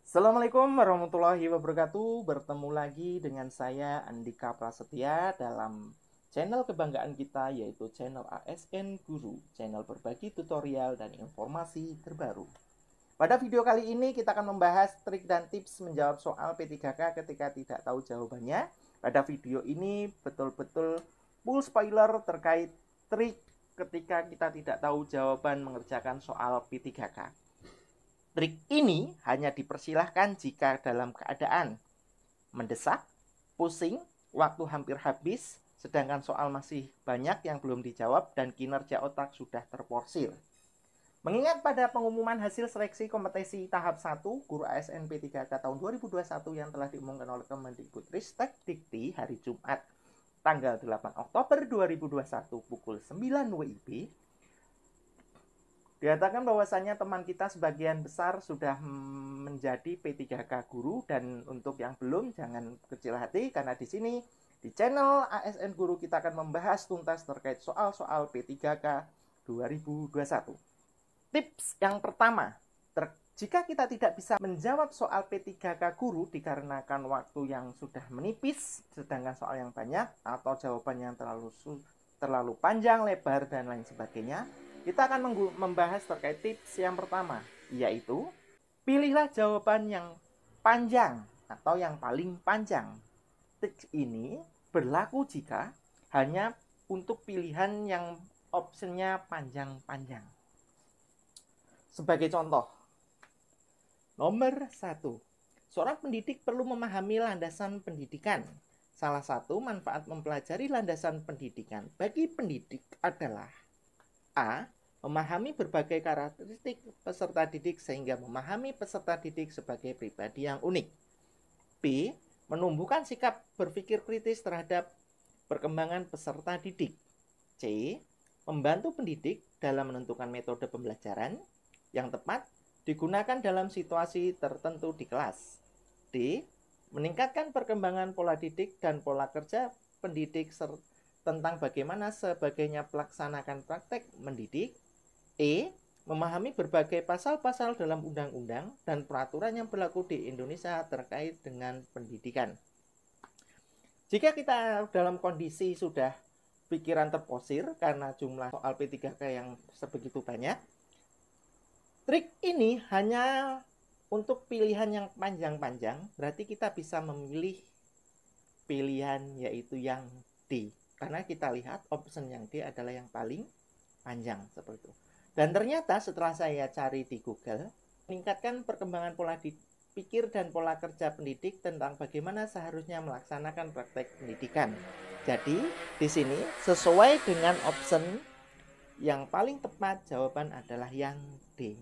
Assalamualaikum warahmatullahi wabarakatuh. Bertemu lagi dengan saya Andika Prasetya dalam channel kebanggaan kita, yaitu channel ASN Guru, channel berbagi tutorial dan informasi terbaru. Pada video kali ini kita akan membahas trik dan tips menjawab soal P3K ketika tidak tahu jawabannya. Pada video ini betul-betul full spoiler terkait trik ketika kita tidak tahu jawaban mengerjakan soal P3K. Trik ini hanya dipersilahkan jika dalam keadaan mendesak, pusing, waktu hampir habis, sedangkan soal masih banyak yang belum dijawab dan kinerja otak sudah terporsir. Mengingat pada pengumuman hasil seleksi kompetensi tahap 1 Guru ASN P3K tahun 2021 yang telah diumumkan oleh Kemendikbudristek Dikti hari Jumat tanggal 8 Oktober 2021 pukul 9 WIB, dikatakan bahwasanya teman kita sebagian besar sudah menjadi P3K guru, dan untuk yang belum jangan kecil hati karena di sini di channel ASN Guru kita akan membahas tuntas terkait soal-soal P3K 2021. Tips yang pertama, jika kita tidak bisa menjawab soal P3K guru dikarenakan waktu yang sudah menipis, sedangkan soal yang banyak atau jawaban yang terlalu panjang, lebar, dan lain sebagainya, kita akan membahas terkait tips yang pertama, yaitu pilihlah jawaban yang panjang atau yang paling panjang. Tips ini berlaku jika hanya untuk pilihan yang optionnya panjang-panjang. Sebagai contoh, nomor 1, seorang pendidik perlu memahami landasan pendidikan. Salah satu manfaat mempelajari landasan pendidikan bagi pendidik adalah A. Memahami berbagai karakteristik peserta didik sehingga memahami peserta didik sebagai pribadi yang unik. B. Menumbuhkan sikap berpikir kritis terhadap perkembangan peserta didik. C. Membantu pendidik dalam menentukan metode pembelajaran yang tepat digunakan dalam situasi tertentu di kelas. D. Meningkatkan perkembangan pola didik dan pola kerja pendidik tentang bagaimana sebagainya pelaksanakan praktek mendidik. E. Memahami berbagai pasal-pasal dalam undang-undang dan peraturan yang berlaku di Indonesia terkait dengan pendidikan. Jika kita dalam kondisi sudah pikiran terposir karena jumlah soal P3K yang sebegitu banyak, trik ini hanya untuk pilihan yang panjang-panjang, berarti kita bisa memilih pilihan yaitu yang D. Karena kita lihat option yang D adalah yang paling panjang seperti itu. Dan ternyata setelah saya cari di Google, meningkatkan perkembangan pola pikir dan pola kerja pendidik tentang bagaimana seharusnya melaksanakan praktek pendidikan. Jadi di sini sesuai dengan option yang paling tepat, jawaban adalah yang D.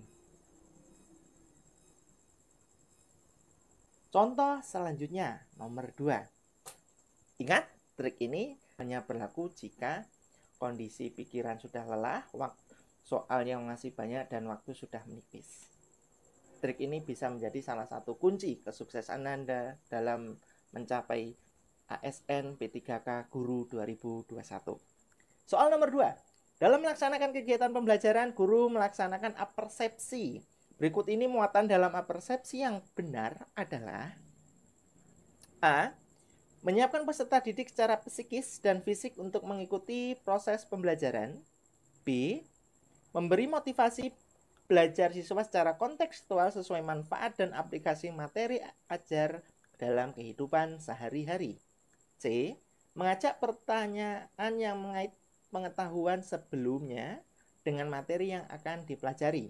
Contoh selanjutnya, nomor 2. Ingat, trik ini hanya berlaku jika kondisi pikiran sudah lelah, soal yang masih banyak, dan waktu sudah menipis. Trik ini bisa menjadi salah satu kunci kesuksesan Anda dalam mencapai ASN P3K Guru 2021. Soal nomor 2. Dalam melaksanakan kegiatan pembelajaran, guru melaksanakan apersepsi. Berikut ini muatan dalam apersepsi yang benar adalah A. Menyiapkan peserta didik secara psikis dan fisik untuk mengikuti proses pembelajaran. B. Memberi motivasi belajar siswa secara kontekstual sesuai manfaat dan aplikasi materi ajar dalam kehidupan sehari-hari. C. Mengajak pertanyaan yang mengait pengetahuan sebelumnya dengan materi yang akan dipelajari.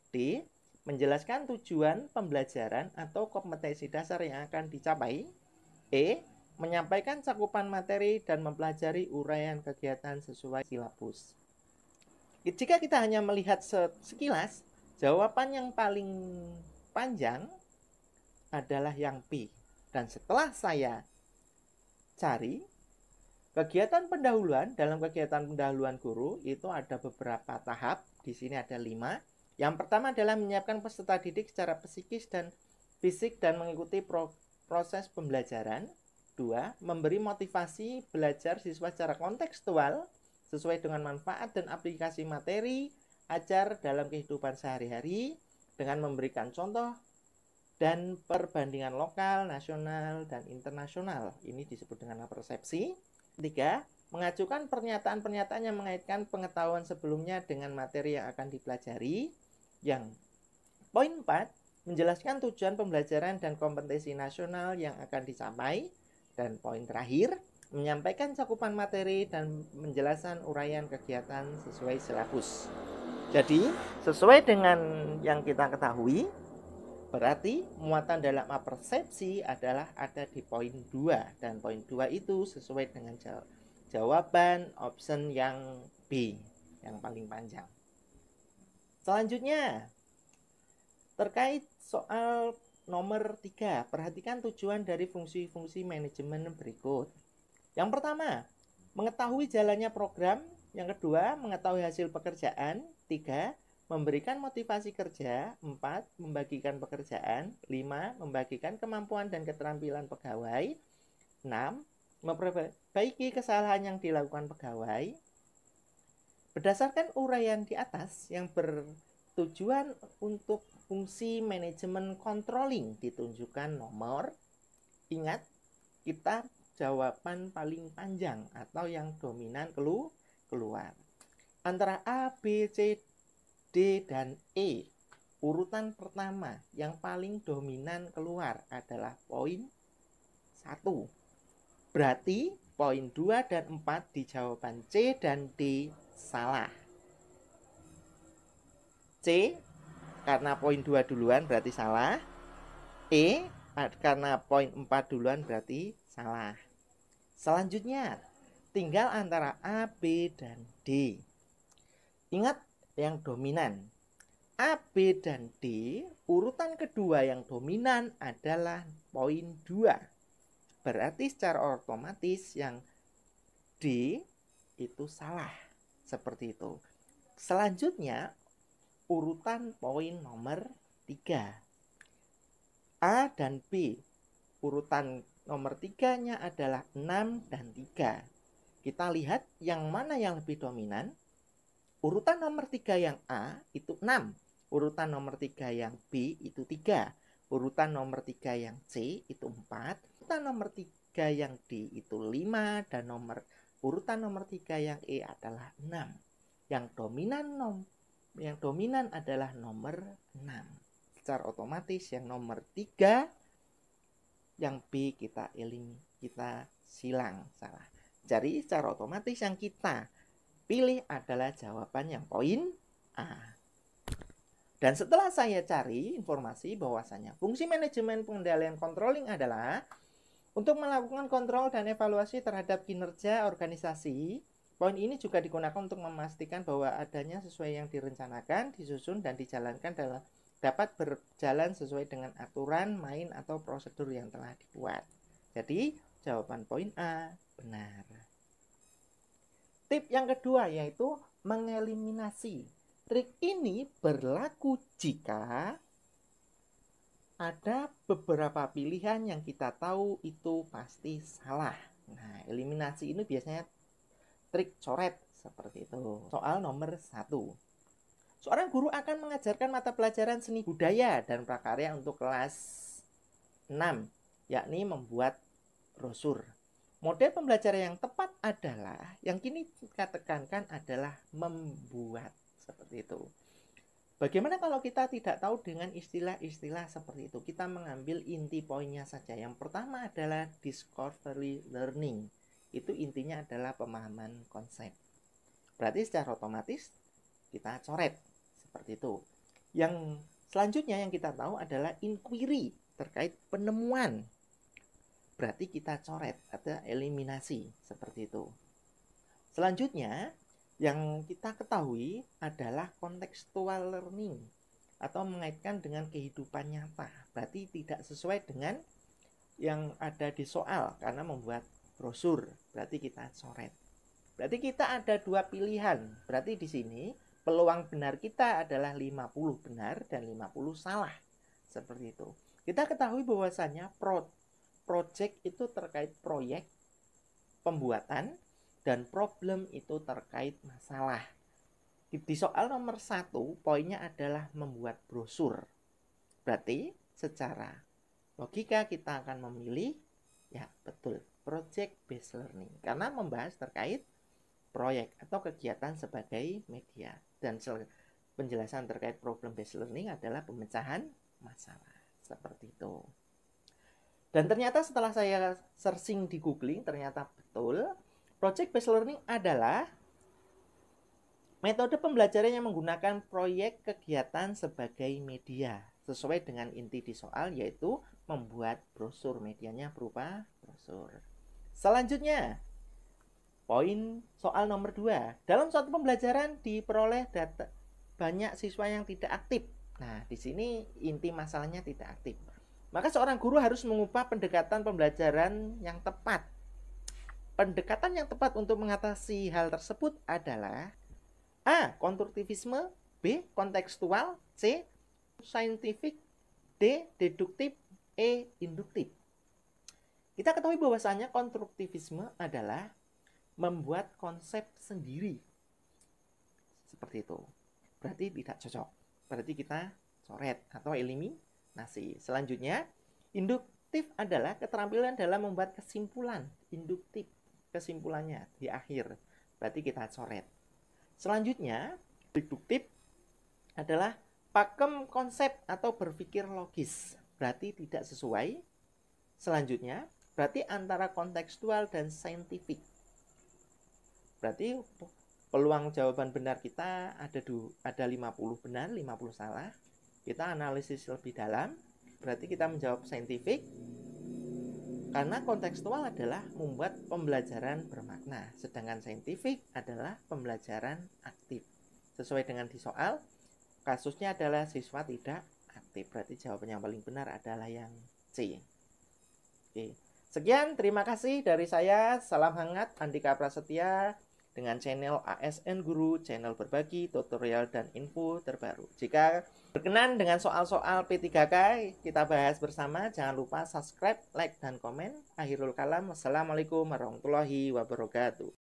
D. Menjelaskan tujuan pembelajaran atau kompetensi dasar yang akan dicapai. E. Menyampaikan cakupan materi dan mempelajari uraian kegiatan sesuai silabus. Jika kita hanya melihat sekilas, jawaban yang paling panjang adalah yang B. Dan setelah saya cari, kegiatan pendahuluan, dalam kegiatan pendahuluan guru itu ada beberapa tahap. Di sini ada 5. Yang pertama adalah menyiapkan peserta didik secara psikis dan fisik dan mengikuti proses pembelajaran. 2. Memberi motivasi belajar siswa secara kontekstual sesuai dengan manfaat dan aplikasi materi ajar dalam kehidupan sehari-hari dengan memberikan contoh dan perbandingan lokal, nasional, dan internasional. Ini disebut dengan persepsi. 3. Mengajukan pernyataan-pernyataan yang mengaitkan pengetahuan sebelumnya dengan materi yang akan dipelajari. Yang poin 4, menjelaskan tujuan pembelajaran dan kompetensi nasional yang akan dicapai. Dan poin terakhir, menyampaikan cakupan materi dan menjelaskan uraian kegiatan sesuai silabus. Jadi, sesuai dengan yang kita ketahui, berarti muatan dalam persepsi adalah ada di poin 2. Dan poin 2 itu sesuai dengan jawaban option yang B, yang paling panjang. Selanjutnya, terkait soal nomor 3, perhatikan tujuan dari fungsi-fungsi manajemen berikut. Yang pertama, mengetahui jalannya program. Yang kedua, mengetahui hasil pekerjaan. 3, memberikan motivasi kerja. 4, membagikan pekerjaan. 5, membagikan kemampuan dan keterampilan pegawai. 6, memperbaiki kesalahan yang dilakukan pegawai. Berdasarkan uraian di atas yang bertujuan untuk fungsi manajemen controlling ditunjukkan nomor. Ingat, kita jawaban paling panjang atau yang dominan keluar. Antara A, B, C, D, dan E, urutan pertama yang paling dominan keluar adalah poin 1. Berarti poin 2 dan 4 di jawaban C dan D salah. C karena poin 2 duluan berarti salah. E karena poin 4 duluan berarti salah. Selanjutnya, tinggal antara A, B, dan D. Ingat yang dominan. A, B, dan D, urutan kedua yang dominan adalah poin 2. Berarti secara otomatis yang D itu salah. Seperti itu. Selanjutnya, urutan poin nomor 3. A dan B, urutan nomor 3-nya adalah 6 dan 3. Kita lihat yang mana yang lebih dominan. Urutan nomor 3 yang A itu 6. Urutan nomor 3 yang B itu 3. Urutan nomor 3 yang C itu 4. Urutan nomor 3 yang D itu 5. Dan urutan nomor 3 yang E adalah 6. Yang dominan adalah nomor 6. Secara otomatis yang nomor 3 yang B kita silang salah. Jadi secara otomatis yang kita pilih adalah jawaban yang poin A. Dan setelah saya cari informasi bahwasanya fungsi manajemen pengendalian controlling adalah untuk melakukan kontrol dan evaluasi terhadap kinerja organisasi. Poin ini juga digunakan untuk memastikan bahwa adanya sesuai yang direncanakan, disusun, dan dijalankan dapat berjalan sesuai dengan aturan main atau prosedur yang telah dibuat. Jadi, jawaban poin A benar. Tip yang kedua yaitu mengeliminasi. Trik ini berlaku jika ada beberapa pilihan yang kita tahu itu pasti salah. Nah, eliminasi ini biasanya trik coret seperti itu. Soal nomor 1. Seorang guru akan mengajarkan mata pelajaran seni budaya dan prakarya untuk kelas 6, yakni membuat brosur. Model pembelajaran yang tepat adalah, yang kini kita tekankan adalah membuat, seperti itu. Bagaimana kalau kita tidak tahu dengan istilah-istilah seperti itu? Kita mengambil inti poinnya saja. Yang pertama adalah discovery learning. Itu intinya adalah pemahaman konsep. Berarti secara otomatis kita coret. Seperti itu. Yang selanjutnya yang kita tahu adalah inquiry terkait penemuan. Berarti kita coret, ada eliminasi seperti itu. Selanjutnya yang kita ketahui adalah contextual learning atau mengaitkan dengan kehidupan nyata. Berarti tidak sesuai dengan yang ada di soal karena membuat brosur. Berarti kita coret. Berarti kita ada dua pilihan. Berarti di sini peluang benar kita adalah 50 benar dan 50 salah. Seperti itu. Kita ketahui bahwasannya project itu terkait proyek pembuatan dan problem itu terkait masalah. Di soal nomor 1 poinnya adalah membuat brosur. Berarti secara logika kita akan memilih, ya betul, project based learning, karena membahas terkait proyek atau kegiatan sebagai media. Dan penjelasan terkait problem based learning adalah pemecahan masalah. Seperti itu. Dan ternyata setelah saya searching di googling, ternyata betul, project based learning adalah metode pembelajaran yang menggunakan proyek kegiatan sebagai media, sesuai dengan inti di soal, yaitu membuat brosur. Medianya berupa brosur. Selanjutnya, poin soal nomor 2. Dalam suatu pembelajaran diperoleh data banyak siswa yang tidak aktif. Nah, di sini inti masalahnya tidak aktif. Maka seorang guru harus mengubah pendekatan pembelajaran yang tepat. Pendekatan yang tepat untuk mengatasi hal tersebut adalah A. Konstruktivisme, B. Kontekstual, C. Saintifik, D. Deduktif, E. Induktif. Kita ketahui bahwasanya konstruktivisme adalah membuat konsep sendiri. Seperti itu. Berarti tidak cocok. Berarti kita coret atau eliminasi. Selanjutnya, induktif adalah keterampilan dalam membuat kesimpulan. Induktif, kesimpulannya di akhir. Berarti kita coret. Selanjutnya, deduktif adalah pakem konsep atau berpikir logis. Berarti tidak sesuai. Selanjutnya, berarti antara kontekstual dan saintifik. Berarti peluang jawaban benar kita ada 50 benar, 50 salah. Kita analisis lebih dalam. Berarti kita menjawab saintifik. Karena kontekstual adalah membuat pembelajaran bermakna, sedangkan saintifik adalah pembelajaran aktif. Sesuai dengan di soal, kasusnya adalah siswa tidak aktif. Berarti jawaban yang paling benar adalah yang C. Oke. Sekian, terima kasih dari saya. Salam hangat, Andika Prasetya, dengan channel ASN Guru, channel berbagi, tutorial, dan info terbaru. Jika berkenan dengan soal-soal P3K, kita bahas bersama. Jangan lupa subscribe, like, dan komen. Akhirul kalam. Wassalamualaikum warahmatullahi wabarakatuh.